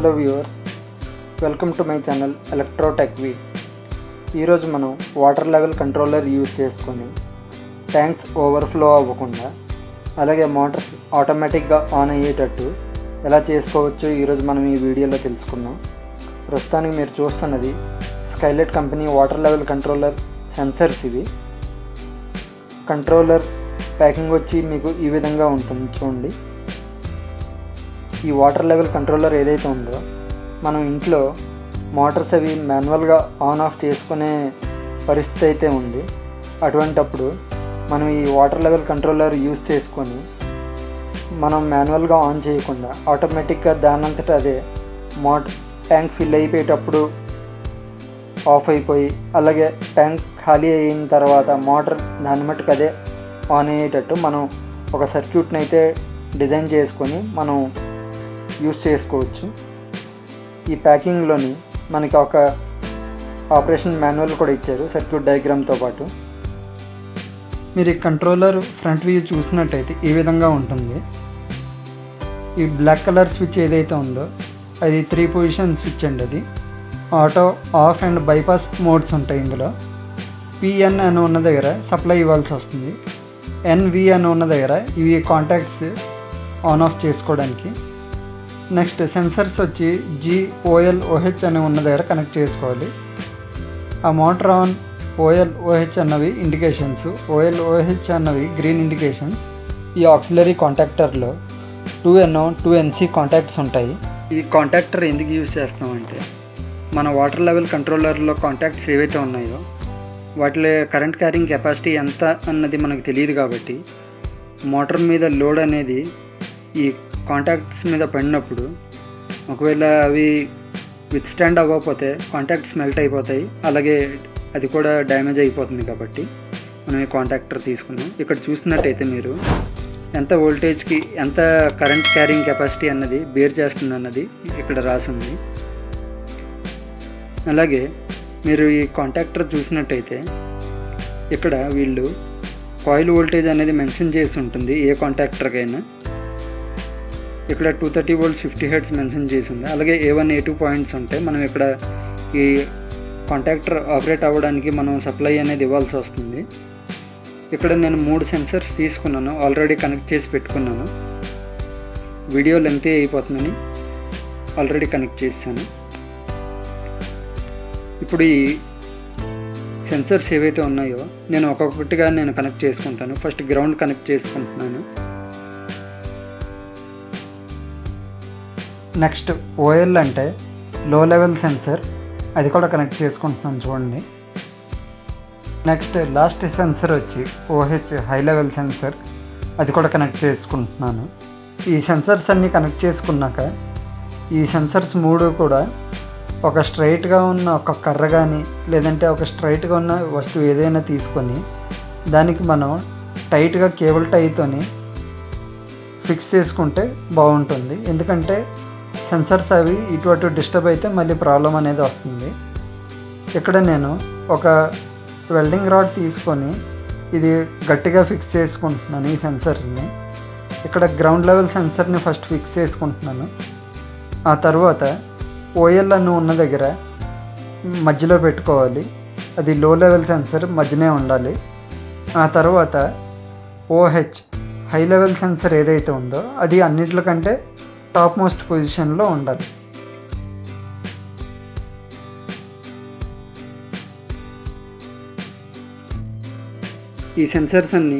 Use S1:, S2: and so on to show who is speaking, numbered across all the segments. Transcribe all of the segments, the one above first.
S1: Hello viewers, welcome to my channel ఎలక్ట్రోటెక్వి. ఈరోజు మనం వాటర్ లెవెల్ కంట్రోలర్ యూజ్ చేసుకొని ట్యాంక్స్ ఓవర్ఫ్లో అవ్వకుండా అలాగే మోటార్స్ ఆటోమేటిక్గా ఆన్ అయ్యేటట్టు ఎలా చేసుకోవచ్చో ఈరోజు మనం ఈ వీడియోలో తెలుసుకుందాం. ప్రస్తుతానికి మీరు చూస్తున్నది skylight company water level controller sensors. ఇవి కంట్రోలర్ ప్యాకింగ్ వచ్చి మీకు ఈ విధంగా ఉంటుంది చూడండి. ఈ వాటర్ లెవెల్ కంట్రోలర్ ఏదైతే ఉందో మనం ఇంట్లో మోటార్స్ అవి మాన్యువల్గా ఆన్ ఆఫ్ చేసుకునే పరిస్థితి అయితే ఉంది. అటువంటప్పుడు మనం ఈ వాటర్ లెవెల్ కంట్రోలర్ యూజ్ చేసుకొని మనం మాన్యువల్గా ఆన్ చేయకుండా ఆటోమేటిక్గా దానంతటా అదే ట్యాంక్ ఫిల్ అయిపోయేటప్పుడు ఆఫ్ అయిపోయి అలాగే ట్యాంక్ ఖాళీ అయిన తర్వాత మోటార్ దాని మట్టుకు అదే ఆన్ అయ్యేటట్టు మనం ఒక సర్క్యూట్ని అయితే డిజైన్ చేసుకొని మనం యూజ్ చేసుకోవచ్చు. ఈ ప్యాకింగ్లోని మనకి ఒక ఆపరేషన్ మాన్యువల్ కూడా ఇచ్చారు సర్క్యూట్ డయాగ్రామ్తో పాటు. మీరు ఈ కంట్రోలర్ ఫ్రంట్ వ్యూ చూసినట్టయితే ఈ విధంగా ఉంటుంది. ఈ బ్లాక్ కలర్ స్విచ్ ఏదైతే ఉందో అది 3 పొజిషన్ స్విచ్ అండి. అది auto, of and bypass modes ఉంటాయి. ఇందులో పిఎన్ అని ఉన్న దగ్గర సప్లై ఇవ్వాల్సి వస్తుంది. ఎన్వి అని ఉన్న దగ్గర ఇవి కాంటాక్ట్స్ ఆన్ ఆఫ్ చేసుకోవడానికి. నెక్స్ట్ సెన్సర్స్ వచ్చి GOL OH అని ఉన్న దగ్గర కనెక్ట్ చేసుకోవాలి. ఆ మోటార్ ఆన్ OL OH అన్నవి ఇండికేషన్స్, OL OH అన్నవి గ్రీన్ ఇండికేషన్స్. ఈ ఆక్సిలరీ కాంటాక్టర్లో 2NO 2NC కాంటాక్ట్స్ ఉంటాయి. ఈ కాంటాక్టర్ ఎందుకు యూజ్ చేస్తామంటే మన వాటర్ లెవెల్ కంట్రోలర్లో కాంటాక్ట్స్ ఏవైతే ఉన్నాయో వాటిలో కరెంట్ క్యారింగ్ కెపాసిటీ ఎంత అన్నది మనకు తెలియదు. కాబట్టి మోటార్ మీద లోడ్ అనేది ఈ కాంటాక్ట్స్ మీద పడినప్పుడు ఒకవేళ అవి విత్స్టాండ్ అవ్వకపోతే కాంటాక్ట్స్ మెల్ట్ అయిపోతాయి, అలాగే అది కూడా డ్యామేజ్ అయిపోతుంది. కాబట్టి మనం ఈ కాంటాక్టర్ తీసుకున్నాం. ఇక్కడ చూసినట్టయితే మీరు ఎంత వోల్టేజ్కి ఎంత కరెంట్ క్యారింగ్ కెపాసిటీ అన్నది బేర్ చేస్తుంది అన్నది ఇక్కడ రాసింది. అలాగే మీరు ఈ కాంటాక్టర్ చూసినట్టయితే ఇక్కడ వీళ్ళు కాయిల్ వోల్టేజ్ అనేది మెన్షన్ చేసి ఉంటుంది ఏ కాంటాక్టర్కైనా. ఇక్కడ 230 volts 50 hertz మెన్షన్ చేసింది. అలాగే A1 A2 పాయింట్స్ ఉంటాయి. మనం ఇక్కడ ఈ కాంటాక్టర్ ఆపరేట్ అవ్వడానికి మనం సప్లై అనేది ఇవ్వాల్సి వస్తుంది. ఇక్కడ నేను 3 సెన్సర్స్ తీసుకున్నాను, ఆల్రెడీ కనెక్ట్ చేసి పెట్టుకున్నాను. వీడియో లెంగ్తీ అయిపోతుందని ఆల్రెడీ కనెక్ట్ చేశాను. ఇప్పుడు ఈ సెన్సర్స్ ఏవైతే ఉన్నాయో నేను ఒక్కొక్కటిగా కనెక్ట్ చేసుకుంటాను. ఫస్ట్ గ్రౌండ్ కనెక్ట్ చేసుకుంటున్నాను. నెక్స్ట్ OL అంటే లో లెవెల్ సెన్సర్, అది కూడా కనెక్ట్ చేసుకుంటున్నాను చూడండి. నెక్స్ట్ లాస్ట్ సెన్సర్ వచ్చి OH హై లెవెల్ సెన్సర్, అది కూడా కనెక్ట్ చేసుకుంటున్నాను. ఈ సెన్సర్స్ అన్నీ కనెక్ట్ చేసుకున్నాక ఈ సెన్సర్స్ 3 కూడా ఒక స్ట్రైట్గా ఉన్న ఒక కర్ర కానీ లేదంటే ఒక స్ట్రైట్గా ఉన్న వస్తువు ఏదైనా తీసుకొని దానికి మనం టైట్గా కేబుల్ టైతోని ఫిక్స్ చేసుకుంటే బాగుంటుంది. ఎందుకంటే సెన్సర్స్ అవి ఇటు అటు డిస్టర్బ్ అయితే మళ్ళీ ప్రాబ్లం అనేది వస్తుంది. ఇక్కడ నేను ఒక వెల్డింగ్ రాడ్ తీసుకొని ఇది గట్టిగా ఫిక్స్ చేసుకుంటున్నాను ఈ సెన్సర్స్ని. ఇక్కడ గ్రౌండ్ లెవెల్ సెన్సర్ని ఫస్ట్ ఫిక్స్ చేసుకుంటున్నాను. ఆ తర్వాత OL అని ఉన్న దగ్గర మధ్యలో పెట్టుకోవాలి. అది లో లెవెల్ సెన్సర్ మధ్యనే ఉండాలి. ఆ తర్వాత OH హై లెవెల్ సెన్సర్ ఏదైతే ఉందో అది అన్నిటికంటే టాప్ మోస్ట్ పొజిషన్లో ఉండాలి. ఈ సెన్సర్స్ అన్నీ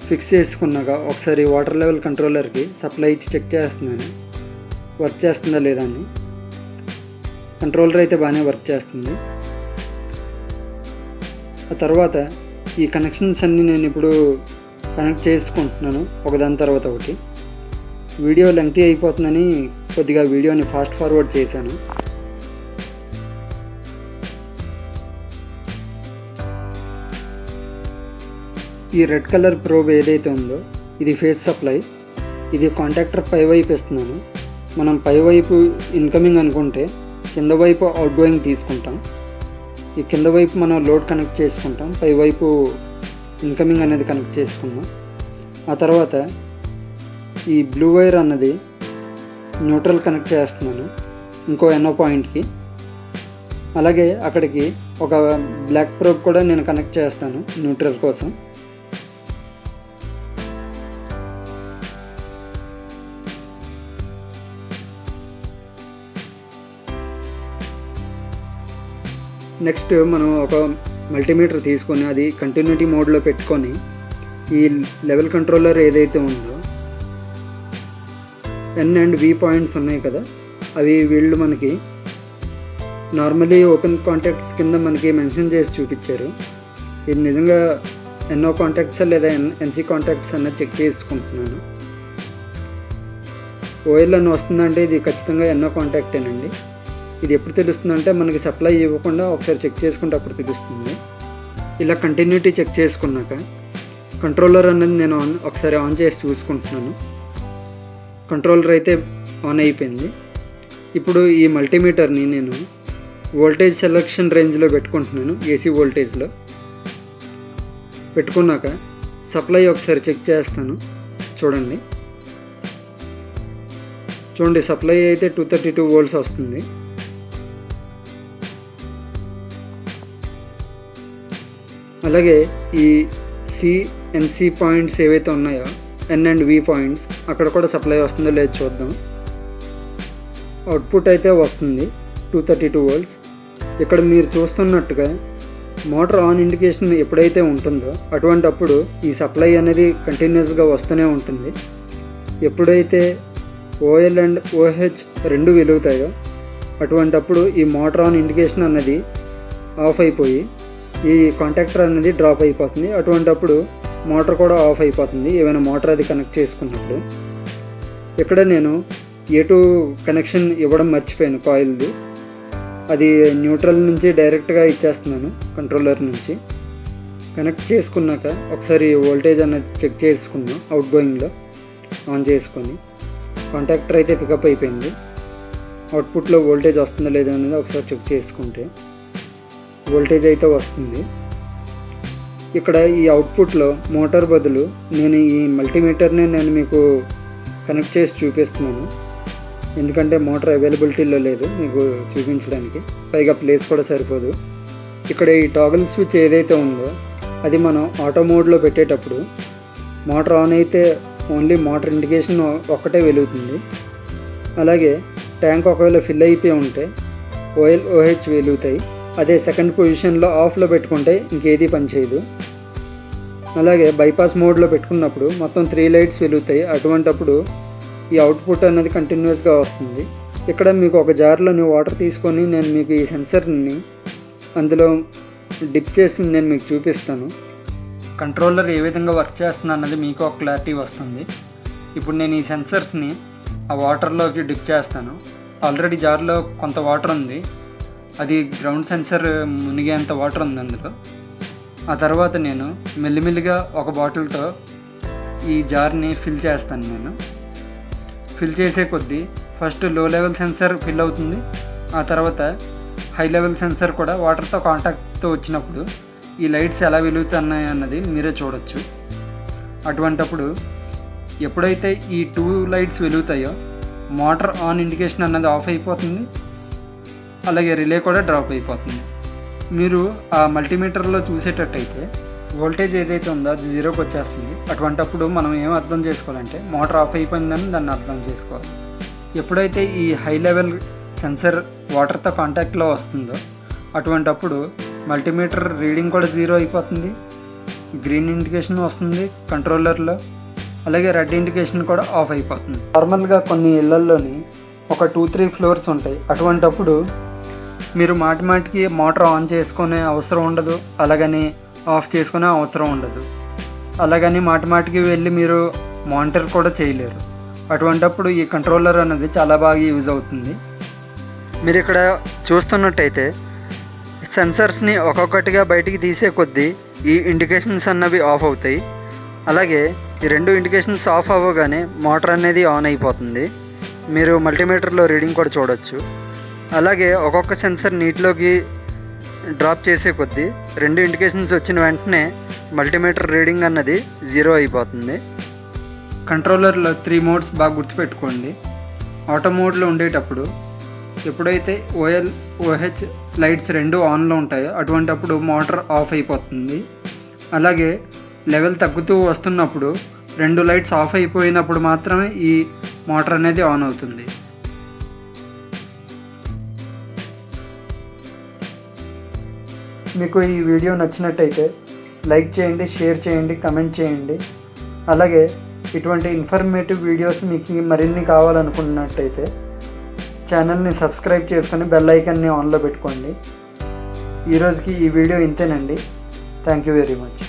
S1: ఫిక్స్ చేసుకున్నాక ఒకసారి వాటర్ లెవెల్ కంట్రోలర్కి సప్లై ఇచ్చి చెక్ చేస్తున్నాను వర్క్ చేస్తుందా లేదా అని. కంట్రోలర్ అయితే బాగానే వర్క్ చేస్తుంది. ఆ తర్వాత ఈ కనెక్షన్స్ అన్నీ నేను ఇప్పుడు కనెక్ట్ చేసుకుంటున్నాను ఒకదాని తర్వాత ఒకటి. వీడియో లెంగ్తీ అయిపోతుందని కొద్దిగా వీడియోని ఫాస్ట్ ఫార్వర్డ్ చేశాను. ఈ రెడ్ కలర్ ప్రోబ్ ఏదైతే ఉందో ఇది ఫేస్ సప్లై. ఇది కాంటాక్టర్ పై వైపు ఇస్తున్నాను. మనం పై వైపు ఇన్కమింగ్ అనుకుంటే కింద వైపు అవుట్ గోయింగ్ తీసుకుంటాం. ఈ కింద వైపు మనం లోడ్ కనెక్ట్ చేసుకుంటాం, పై వైపు ఇన్కమింగ్ అనేది కనెక్ట్ చేసుకున్నాం. ఆ తర్వాత ఈ బ్లూ వైర్ అన్నది న్యూట్రల్ కనెక్ట్ చేస్తున్నాను. ఇంకో NO పాయింట్కి. అలాగే అక్కడికి ఒక బ్లాక్ ప్రోబ్ కూడా నేను కనెక్ట్ చేస్తాను న్యూట్రల్ కోసం. నెక్స్ట్ మనం ఒక మల్టీమీటర్ తీసుకొని అది కంటిన్యూటీ మోడ్లో పెట్టుకొని ఈ లెవెల్ కంట్రోలర్ ఏదైతే ఉందో N అండ్ V పాయింట్స్ ఉన్నాయి కదా, అవి వీళ్ళు మనకి నార్మలీ ఓపెన్ కాంటాక్ట్స్ కింద మనకి మెన్షన్ చేసి చూపించారు. ఇది నిజంగా NO కాంటాక్ట్స్ లేదా NC కాంటాక్ట్స్ అన్నది చెక్ చేసుకుంటున్నాను. OL అని వస్తుందంటే ఇది ఖచ్చితంగా NO కాంటాక్టేనండి. ఇది ఎప్పుడు తెలుస్తుందంటే మనకి సప్లై ఇవ్వకుండా ఒకసారి చెక్ చేసుకుంటే అప్పుడు తెలుస్తుంది. ఇలా కంటిన్యూటీ చెక్ చేసుకున్నాక కంట్రోలర్ అనేది నేను ఒకసారి ఆన్ చేసి చూసుకుంటున్నాను. కంట్రోలర్ అయితే ఆన్ అయిపోయింది. ఇప్పుడు ఈ మల్టీమీటర్ని నేను వోల్టేజ్ సెలెక్షన్ రేంజ్లో పెట్టుకుంటున్నాను, AC వోల్టేజ్లో పెట్టుకున్నాక సప్లై ఒకసారి చెక్ చేస్తాను. చూడండి సప్లై అయితే 232 volts వస్తుంది. అలాగే ఈ NC పాయింట్స్ ఏవైతే ఉన్నాయో N అండ్ V పాయింట్స్ అక్కడ కూడా సప్లై వస్తుందో లేదో చూద్దాం. అవుట్పుట్ అయితే వస్తుంది 232 volts. ఇక్కడ మీరు చూస్తున్నట్టుగా మోటార్ ఆన్ ఇండికేషన్ ఎప్పుడైతే ఉంటుందో అటువంటప్పుడు ఈ సప్లై అనేది కంటిన్యూస్గా వస్తూనే ఉంటుంది. ఎప్పుడైతే OL అండ్ OH రెండు వెలుగుతాయో అటువంటప్పుడు ఈ మోటార్ ఆన్ ఇండికేషన్ అన్నది ఆఫ్ అయిపోయి ఈ కాంటాక్టర్ అనేది డ్రాప్ అయిపోతుంది. అటువంటప్పుడు మోటార్ కూడా ఆఫ్ అయిపోతుంది ఏమైనా మోటార్ అది కనెక్ట్ చేసుకున్నప్పుడు. ఇక్కడ నేను A2 కనెక్షన్ ఇవ్వడం మర్చిపోయాను కాయిల్ది. అది న్యూట్రల్ నుంచి డైరెక్ట్గా ఇచ్చేస్తున్నాను కంట్రోలర్ నుంచి. కనెక్ట్ చేసుకున్నాక ఒకసారి వోల్టేజ్ అనేది చెక్ చేసుకున్నాం. అవుట్ గోయింగ్లో ఆన్ చేసుకొని కాంటాక్టర్ అయితే పికప్ అయిపోయింది. అవుట్పుట్లో వోల్టేజ్ వస్తుందో లేదో అనేది ఒకసారి చెక్ చేసుకుంటే వోల్టేజ్ అయితే వస్తుంది. ఇక్కడ ఈ అవుట్పుట్లో మోటార్ బదులు నేను ఈ మల్టీమీటర్ని నేను మీకు కనెక్ట్ చేసి చూపిస్తున్నాను. ఎందుకంటే మోటార్ అవైలబిలిటీలో లేదు మీకు చూపించడానికి, పైగా ప్లేస్ కూడా సరిపోదు. ఇక్కడ ఈ టాగల్ స్విచ్ ఏదైతే ఉందో అది మనం ఆటో మోడ్లో పెట్టేటప్పుడు మోటార్ ఆన్ అయితే ఓన్లీ మోటార్ ఇండికేషన్ ఒక్కటే వెలుగుతుంది. అలాగే ట్యాంక్ ఒకవేళ ఫిల్ అయిపోయి ఉంటే OL OH వెలుగుతాయి. అదే సెకండ్ పొజిషన్లో ఆఫ్లో పెట్టుకుంటే ఇంకేది పనిచేయదు. అలాగే బైపాస్ మోడ్లో పెట్టుకున్నప్పుడు మొత్తం 3 లైట్స్ వెలుగుతాయి. అటువంటప్పుడు ఈ అవుట్పుట్ అనేది కంటిన్యూస్గా వస్తుంది. ఇక్కడ మీకు ఒక జార్లోని వాటర్ తీసుకొని నేను మీకు ఈ సెన్సర్ని అందులో డిప్ చేసి నేను మీకు చూపిస్తాను. కంట్రోలర్ ఏ విధంగా వర్క్ చేస్తుంది అన్నది మీకు ఒక క్లారిటీ వస్తుంది. ఇప్పుడు నేను ఈ సెన్సర్స్ని ఆ వాటర్లోకి డిప్ చేస్తాను. ఆల్రెడీ జార్లో కొంత వాటర్ ఉంది, అది గ్రౌండ్ సెన్సర్ మునిగేంత వాటర్ ఉంది అందులో. ఆ తర్వాత నేను మెల్లిమెల్లిగా ఒక బాటిల్తో ఈ జార్ని ఫిల్ చేస్తాను. నేను ఫిల్ చేసే కొద్దీ ఫస్ట్ లో లెవెల్ సెన్సర్ ఫిల్ అవుతుంది. ఆ తర్వాత హై లెవెల్ సెన్సర్ కూడా వాటర్తో కాంటాక్ట్తో వచ్చినప్పుడు ఈ లైట్స్ ఎలా వెలుగుతున్నాయి అన్నది మీరే చూడొచ్చు. అటువంటప్పుడు ఎప్పుడైతే ఈ 2 లైట్స్ వెలుగుతాయో మోటార్ ఆన్ ఇండికేషన్ అన్నది ఆఫ్ అయిపోతుంది. అలాగే రిలే కూడా డ్రాప్ అయిపోతుంది. మీరు ఆ మల్టీమీటర్లో చూసేటట్టయితే వోల్టేజ్ ఏదైతే ఉందో అది 0కి వచ్చేస్తుంది. అటువంటప్పుడు మనం ఏం అర్థం చేసుకోవాలంటే మోటార్ ఆఫ్ అయిపోయిందని దాన్ని అర్థం చేసుకోవాలి. ఎప్పుడైతే ఈ హై లెవెల్ సెన్సర్ వాటర్తో కాంటాక్ట్లో వస్తుందో అటువంటప్పుడు మల్టీమీటర్ రీడింగ్ కూడా 0 అయిపోతుంది. గ్రీన్ ఇండికేషన్ వస్తుంది కంట్రోలర్లో, అలాగే రెడ్ ఇండికేషన్ కూడా ఆఫ్ అయిపోతుంది. నార్మల్గా కొన్ని ఇళ్లల్లోని ఒక 2-3 ఫ్లోర్స్ ఉంటాయి. అటువంటప్పుడు మీరు మాటిమాటికి మోటార్ ఆన్ చేసుకునే అవసరం ఉండదు, అలాగని ఆఫ్ చేసుకునే అవసరం ఉండదు. అలాగని మాటిమాటికి వెళ్ళి మీరు మానిటర్ కూడా చేయలేరు. అటువంటప్పుడు ఈ కంట్రోలర్ అనేది చాలా బాగా యూజ్ అవుతుంది. మీరు ఇక్కడ చూస్తున్నట్టయితే సెన్సర్స్ని ఒక్కొక్కటిగా బయటికి తీసే కొద్దీ ఈ ఇండికేషన్స్ అన్నవి ఆఫ్ అవుతాయి. అలాగే ఈ 2 ఇండికేషన్స్ ఆఫ్ అవ్వగానే మోటార్ అనేది ఆన్ అయిపోతుంది. మీరు మల్టీమీటర్లో రీడింగ్ కూడా చూడొచ్చు. అలాగే ఒక్కొక్క సెన్సర్ నీటిలోకి డ్రాప్ చేసే కొద్దీ 2 ఇండికేషన్స్ వచ్చిన వెంటనే మల్టీమీటర్ రీడింగ్ అన్నది 0 అయిపోతుంది. కంట్రోలర్లో 3 మోడ్స్ బాగా గుర్తుపెట్టుకోండి. ఆటో మోడ్లో ఉండేటప్పుడు ఎప్పుడైతే ఓహెచ్ లైట్స్ రెండు ఆన్లో ఉంటాయో అటువంటప్పుడు మోటార్ ఆఫ్ అయిపోతుంది. అలాగే లెవెల్ తగ్గుతూ వస్తున్నప్పుడు రెండు లైట్స్ ఆఫ్ అయిపోయినప్పుడు మాత్రమే ఈ మోటార్ అనేది ఆన్ అవుతుంది. మీకు ఈ వీడియో నచ్చినట్టయితే లైక్ చేయండి, షేర్ చేయండి, కమెంట్ చేయండి. అలాగే ఇటువంటి ఇన్ఫర్మేటివ్ వీడియోస్ మీకు మరిన్ని కావాలనుకున్నట్టయితే ఛానల్ని సబ్స్క్రైబ్ చేసుకొని బెల్ ఐకాన్ని ఆన్లో పెట్టుకోండి. ఈరోజుకి ఈ వీడియో ఇంతేనండి. Thank you very much.